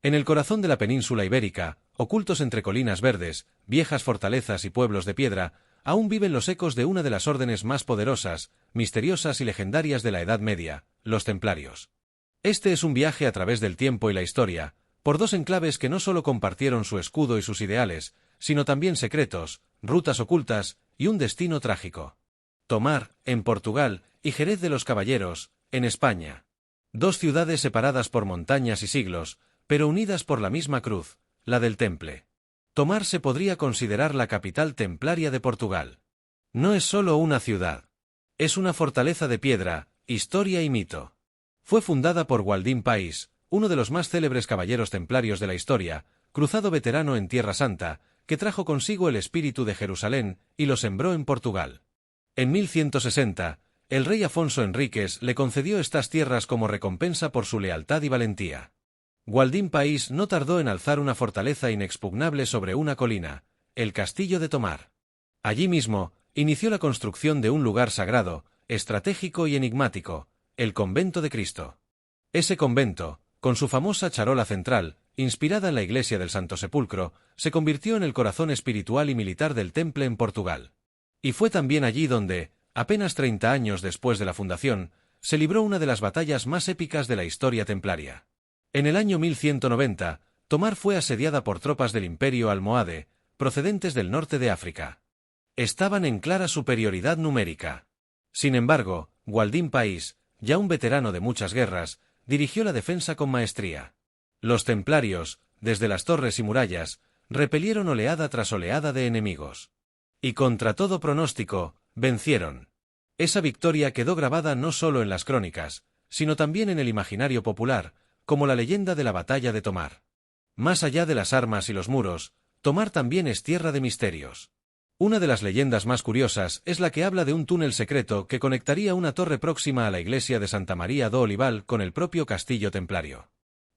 En el corazón de la península ibérica, ocultos entre colinas verdes, viejas fortalezas y pueblos de piedra, aún viven los ecos de una de las órdenes más poderosas, misteriosas y legendarias de la Edad Media, los Templarios. Este es un viaje a través del tiempo y la historia, por dos enclaves que no solo compartieron su escudo y sus ideales, sino también secretos, rutas ocultas y un destino trágico. Tomar, en Portugal, y Jerez de los Caballeros, en España. Dos ciudades separadas por montañas y siglos, pero unidas por la misma cruz, la del Temple. Tomar se podría considerar la capital templaria de Portugal. No es solo una ciudad. Es una fortaleza de piedra, historia y mito. Fue fundada por Gualdín País, uno de los más célebres caballeros templarios de la historia, cruzado veterano en Tierra Santa, que trajo consigo el espíritu de Jerusalén y lo sembró en Portugal. En 1160, el rey Afonso Enríquez le concedió estas tierras como recompensa por su lealtad y valentía. Gualdín País no tardó en alzar una fortaleza inexpugnable sobre una colina, el castillo de Tomar. Allí mismo, inició la construcción de un lugar sagrado, estratégico y enigmático, el Convento de Cristo. Ese convento, con su famosa charola central, inspirada en la iglesia del Santo Sepulcro, se convirtió en el corazón espiritual y militar del Temple en Portugal. Y fue también allí donde, apenas 30 años después de la fundación, se libró una de las batallas más épicas de la historia templaria. En el año 1190, Tomar fue asediada por tropas del Imperio almohade, procedentes del norte de África. Estaban en clara superioridad numérica. Sin embargo, Gualdín País, ya un veterano de muchas guerras, dirigió la defensa con maestría. Los templarios, desde las torres y murallas, repelieron oleada tras oleada de enemigos. Y contra todo pronóstico, vencieron. Esa victoria quedó grabada no solo en las crónicas, sino también en el imaginario popular, como la leyenda de la batalla de Tomar. Más allá de las armas y los muros, Tomar también es tierra de misterios. Una de las leyendas más curiosas es la que habla de un túnel secreto que conectaría una torre próxima a la iglesia de Santa María do Olival con el propio castillo templario.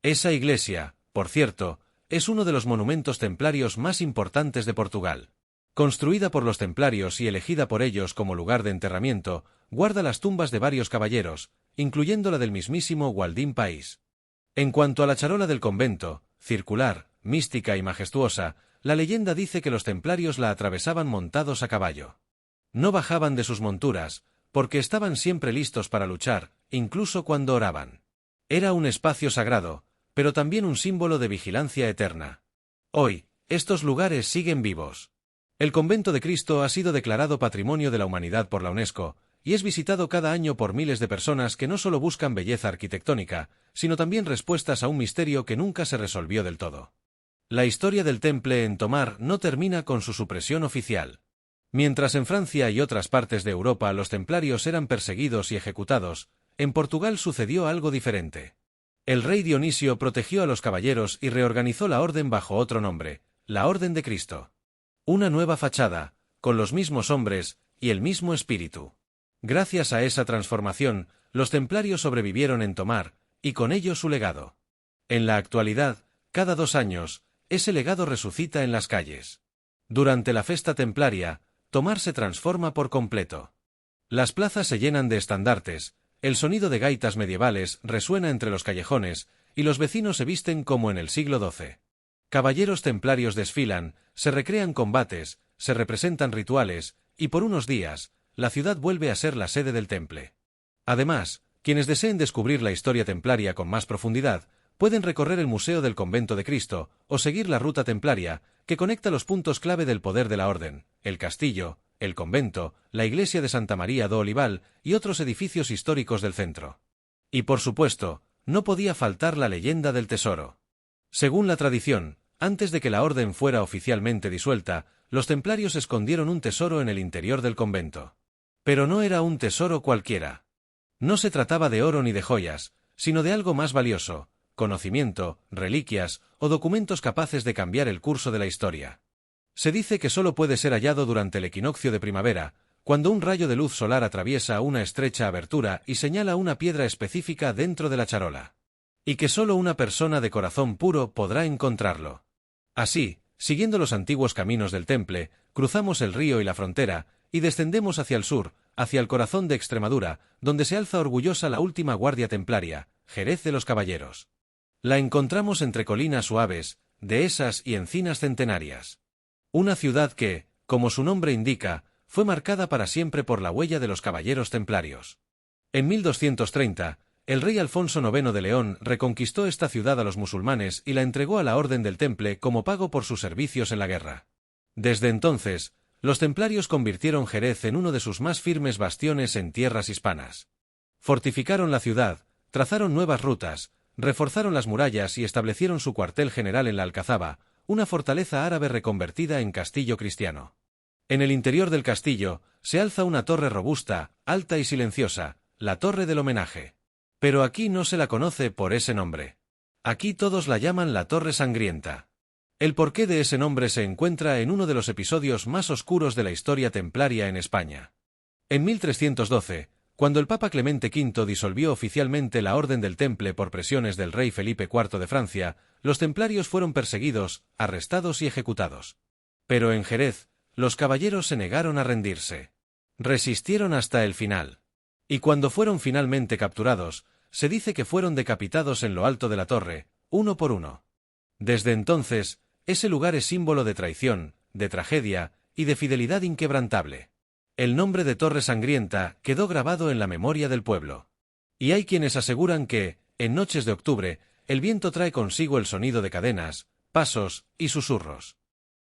Esa iglesia, por cierto, es uno de los monumentos templarios más importantes de Portugal. Construida por los templarios y elegida por ellos como lugar de enterramiento, guarda las tumbas de varios caballeros, incluyendo la del mismísimo Gualdín País. En cuanto a la charola del convento, circular, mística y majestuosa, la leyenda dice que los templarios la atravesaban montados a caballo. No bajaban de sus monturas, porque estaban siempre listos para luchar, incluso cuando oraban. Era un espacio sagrado, pero también un símbolo de vigilancia eterna. Hoy, estos lugares siguen vivos. El Convento de Cristo ha sido declarado Patrimonio de la Humanidad por la UNESCO, y es visitado cada año por miles de personas que no solo buscan belleza arquitectónica, sino también respuestas a un misterio que nunca se resolvió del todo. La historia del Temple en Tomar no termina con su supresión oficial. Mientras en Francia y otras partes de Europa los templarios eran perseguidos y ejecutados, en Portugal sucedió algo diferente. El rey Dionisio protegió a los caballeros y reorganizó la orden bajo otro nombre, la Orden de Cristo. Una nueva fachada, con los mismos hombres y el mismo espíritu. Gracias a esa transformación, los templarios sobrevivieron en Tomar, y con ello su legado. En la actualidad, cada 2 años, ese legado resucita en las calles. Durante la festa templaria, Tomar se transforma por completo. Las plazas se llenan de estandartes, el sonido de gaitas medievales resuena entre los callejones, y los vecinos se visten como en el siglo XII. Caballeros templarios desfilan, se recrean combates, se representan rituales, y por unos días, la ciudad vuelve a ser la sede del Temple. Además, quienes deseen descubrir la historia templaria con más profundidad, pueden recorrer el Museo del Convento de Cristo, o seguir la ruta templaria, que conecta los puntos clave del poder de la orden, el castillo, el convento, la iglesia de Santa María do Olival y otros edificios históricos del centro. Y por supuesto, no podía faltar la leyenda del tesoro. Según la tradición, antes de que la orden fuera oficialmente disuelta, los templarios escondieron un tesoro en el interior del convento. Pero no era un tesoro cualquiera. No se trataba de oro ni de joyas, sino de algo más valioso, conocimiento, reliquias o documentos capaces de cambiar el curso de la historia. Se dice que solo puede ser hallado durante el equinoccio de primavera, cuando un rayo de luz solar atraviesa una estrecha abertura y señala una piedra específica dentro de la charola. Y que solo una persona de corazón puro podrá encontrarlo. Así, siguiendo los antiguos caminos del Temple, cruzamos el río y la frontera, y descendemos hacia el sur, hacia el corazón de Extremadura, donde se alza orgullosa la última guardia templaria, Jerez de los Caballeros. La encontramos entre colinas suaves, dehesas y encinas centenarias. Una ciudad que, como su nombre indica, fue marcada para siempre por la huella de los caballeros templarios. En 1230, el rey Alfonso IX de León reconquistó esta ciudad a los musulmanes y la entregó a la Orden del Temple como pago por sus servicios en la guerra. Desde entonces, los templarios convirtieron Jerez en uno de sus más firmes bastiones en tierras hispanas. Fortificaron la ciudad, trazaron nuevas rutas, reforzaron las murallas y establecieron su cuartel general en la Alcazaba, una fortaleza árabe reconvertida en castillo cristiano. En el interior del castillo se alza una torre robusta, alta y silenciosa, la Torre del Homenaje. Pero aquí no se la conoce por ese nombre. Aquí todos la llaman la Torre Sangrienta. El porqué de ese nombre se encuentra en uno de los episodios más oscuros de la historia templaria en España. En 1312, cuando el Papa Clemente V disolvió oficialmente la Orden del Temple por presiones del rey Felipe IV de Francia, los templarios fueron perseguidos, arrestados y ejecutados. Pero en Jerez, los caballeros se negaron a rendirse. Resistieron hasta el final. Y cuando fueron finalmente capturados, se dice que fueron decapitados en lo alto de la torre, uno por uno. Desde entonces, ese lugar es símbolo de traición, de tragedia y de fidelidad inquebrantable. El nombre de Torre Sangrienta quedó grabado en la memoria del pueblo. Y hay quienes aseguran que, en noches de octubre, el viento trae consigo el sonido de cadenas, pasos y susurros.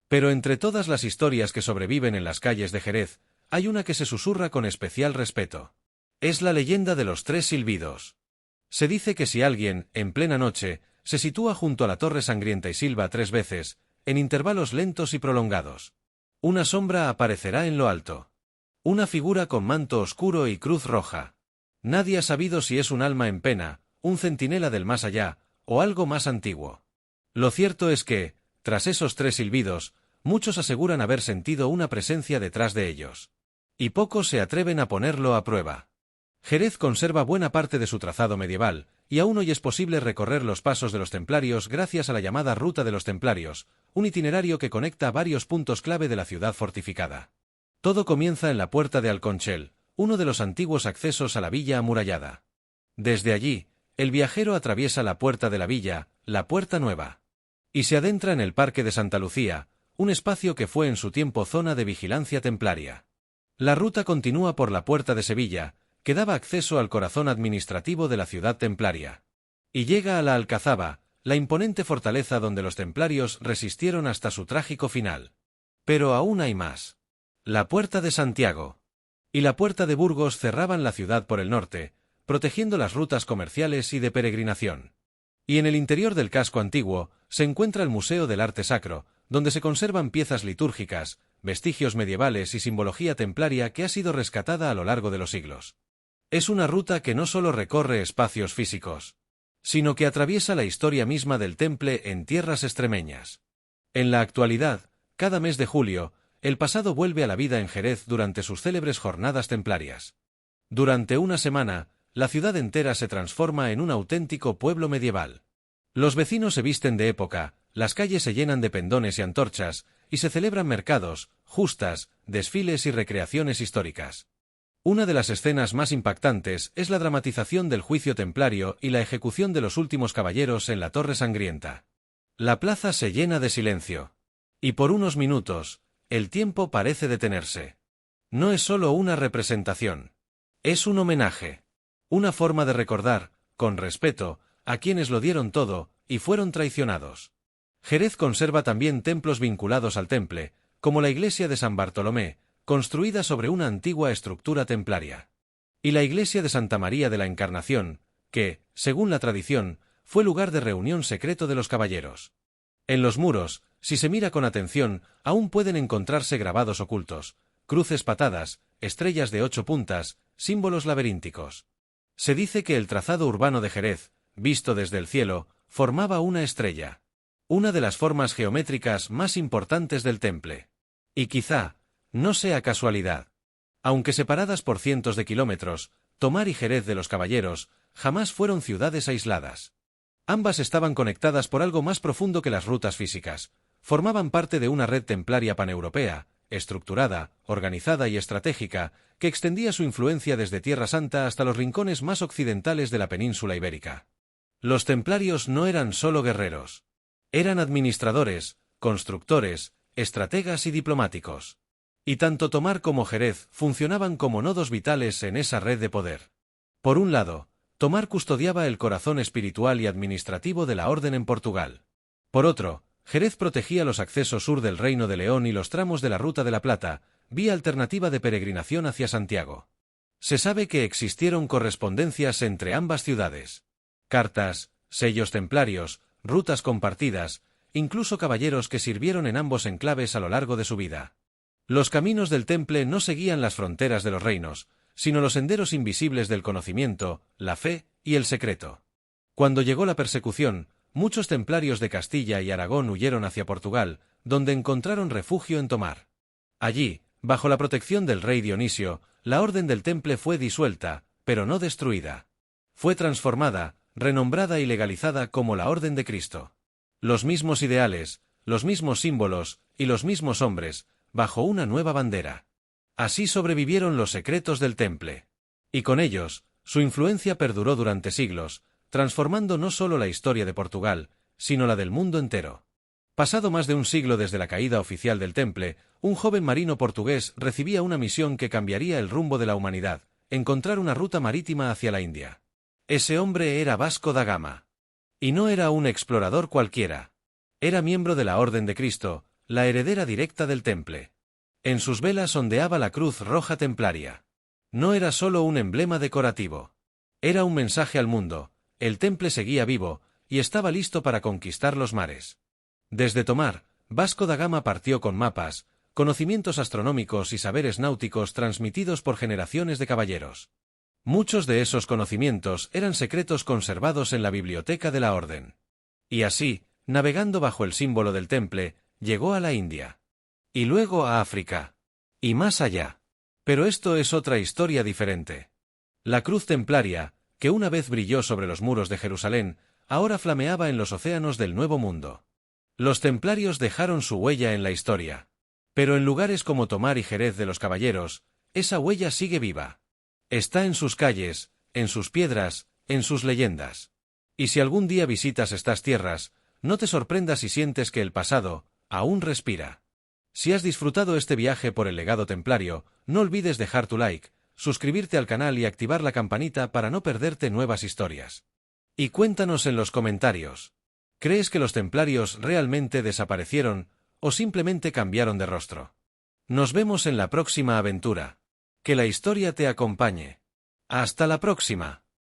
Pero entre todas las historias que sobreviven en las calles de Jerez, hay una que se susurra con especial respeto. Es la leyenda de los tres silbidos. Se dice que si alguien, en plena noche, se sitúa junto a la Torre Sangrienta y silba 3 veces, en intervalos lentos y prolongados, una sombra aparecerá en lo alto. Una figura con manto oscuro y cruz roja. Nadie ha sabido si es un alma en pena, un centinela del más allá, o algo más antiguo. Lo cierto es que, tras esos 3 silbidos, muchos aseguran haber sentido una presencia detrás de ellos. Y pocos se atreven a ponerlo a prueba. Jerez conserva buena parte de su trazado medieval, y aún hoy es posible recorrer los pasos de los templarios gracias a la llamada Ruta de los Templarios, un itinerario que conecta varios puntos clave de la ciudad fortificada. Todo comienza en la Puerta de Alconchel, uno de los antiguos accesos a la villa amurallada. Desde allí, el viajero atraviesa la puerta de la villa, la Puerta Nueva, y se adentra en el Parque de Santa Lucía, un espacio que fue en su tiempo zona de vigilancia templaria. La ruta continúa por la Puerta de Sevilla, que daba acceso al corazón administrativo de la ciudad templaria. Y llega a la Alcazaba, la imponente fortaleza donde los templarios resistieron hasta su trágico final. Pero aún hay más. La Puerta de Santiago y la Puerta de Burgos cerraban la ciudad por el norte, protegiendo las rutas comerciales y de peregrinación. Y en el interior del casco antiguo se encuentra el Museo del Arte Sacro, donde se conservan piezas litúrgicas, vestigios medievales y simbología templaria que ha sido rescatada a lo largo de los siglos. Es una ruta que no solo recorre espacios físicos, sino que atraviesa la historia misma del temple en tierras extremeñas. En la actualidad, cada mes de julio, el pasado vuelve a la vida en Jerez durante sus célebres jornadas templarias. Durante una semana, la ciudad entera se transforma en un auténtico pueblo medieval. Los vecinos se visten de época, las calles se llenan de pendones y antorchas, y se celebran mercados, justas, desfiles y recreaciones históricas. Una de las escenas más impactantes es la dramatización del juicio templario y la ejecución de los últimos caballeros en la Torre Sangrienta. La plaza se llena de silencio. Y por unos minutos, el tiempo parece detenerse. No es solo una representación. Es un homenaje. Una forma de recordar, con respeto, a quienes lo dieron todo y fueron traicionados. Jerez conserva también templos vinculados al temple, como la iglesia de San Bartolomé, construida sobre una antigua estructura templaria. Y la iglesia de Santa María de la Encarnación, que, según la tradición, fue lugar de reunión secreto de los caballeros. En los muros, si se mira con atención, aún pueden encontrarse grabados ocultos, cruces patadas, estrellas de 8 puntas, símbolos laberínticos. Se dice que el trazado urbano de Jerez, visto desde el cielo, formaba una estrella, una de las formas geométricas más importantes del temple. Y quizá, no sea casualidad. Aunque separadas por cientos de kilómetros, Tomar y Jerez de los Caballeros jamás fueron ciudades aisladas. Ambas estaban conectadas por algo más profundo que las rutas físicas. Formaban parte de una red templaria paneuropea, estructurada, organizada y estratégica, que extendía su influencia desde Tierra Santa hasta los rincones más occidentales de la península ibérica. Los templarios no eran solo guerreros. Eran administradores, constructores, estrategas y diplomáticos. Y tanto Tomar como Jerez funcionaban como nodos vitales en esa red de poder. Por un lado, Tomar custodiaba el corazón espiritual y administrativo de la Orden en Portugal. Por otro, Jerez protegía los accesos sur del Reino de León y los tramos de la Ruta de la Plata, vía alternativa de peregrinación hacia Santiago. Se sabe que existieron correspondencias entre ambas ciudades. Cartas, sellos templarios, rutas compartidas, incluso caballeros que sirvieron en ambos enclaves a lo largo de su vida. Los caminos del Temple no seguían las fronteras de los reinos, sino los senderos invisibles del conocimiento, la fe y el secreto. Cuando llegó la persecución, muchos templarios de Castilla y Aragón huyeron hacia Portugal, donde encontraron refugio en Tomar. Allí, bajo la protección del rey Dionisio, la Orden del Temple fue disuelta, pero no destruida. Fue transformada, renombrada y legalizada como la Orden de Cristo. Los mismos ideales, los mismos símbolos y los mismos hombres, bajo una nueva bandera. Así sobrevivieron los secretos del Temple. Y con ellos, su influencia perduró durante siglos, transformando no solo la historia de Portugal, sino la del mundo entero. Pasado más de un siglo desde la caída oficial del Temple, un joven marino portugués recibía una misión que cambiaría el rumbo de la humanidad: encontrar una ruta marítima hacia la India. Ese hombre era Vasco da Gama. Y no era un explorador cualquiera. Era miembro de la Orden de Cristo, la heredera directa del Temple. En sus velas ondeaba la cruz roja templaria. No era solo un emblema decorativo. Era un mensaje al mundo: el Temple seguía vivo, y estaba listo para conquistar los mares. Desde Tomar, Vasco da Gama partió con mapas, conocimientos astronómicos y saberes náuticos transmitidos por generaciones de caballeros. Muchos de esos conocimientos eran secretos conservados en la biblioteca de la Orden. Y así, navegando bajo el símbolo del Temple, llegó a la India. Y luego a África. Y más allá. Pero esto es otra historia diferente. La cruz templaria, que una vez brilló sobre los muros de Jerusalén, ahora flameaba en los océanos del Nuevo Mundo. Los templarios dejaron su huella en la historia. Pero en lugares como Tomar y Jerez de los Caballeros, esa huella sigue viva. Está en sus calles, en sus piedras, en sus leyendas. Y si algún día visitas estas tierras, no te sorprendas si sientes que el pasado aún respira. Si has disfrutado este viaje por el legado templario, no olvides dejar tu like, suscribirte al canal y activar la campanita para no perderte nuevas historias. Y cuéntanos en los comentarios: ¿crees que los templarios realmente desaparecieron o simplemente cambiaron de rostro? Nos vemos en la próxima aventura. Que la historia te acompañe. ¡Hasta la próxima!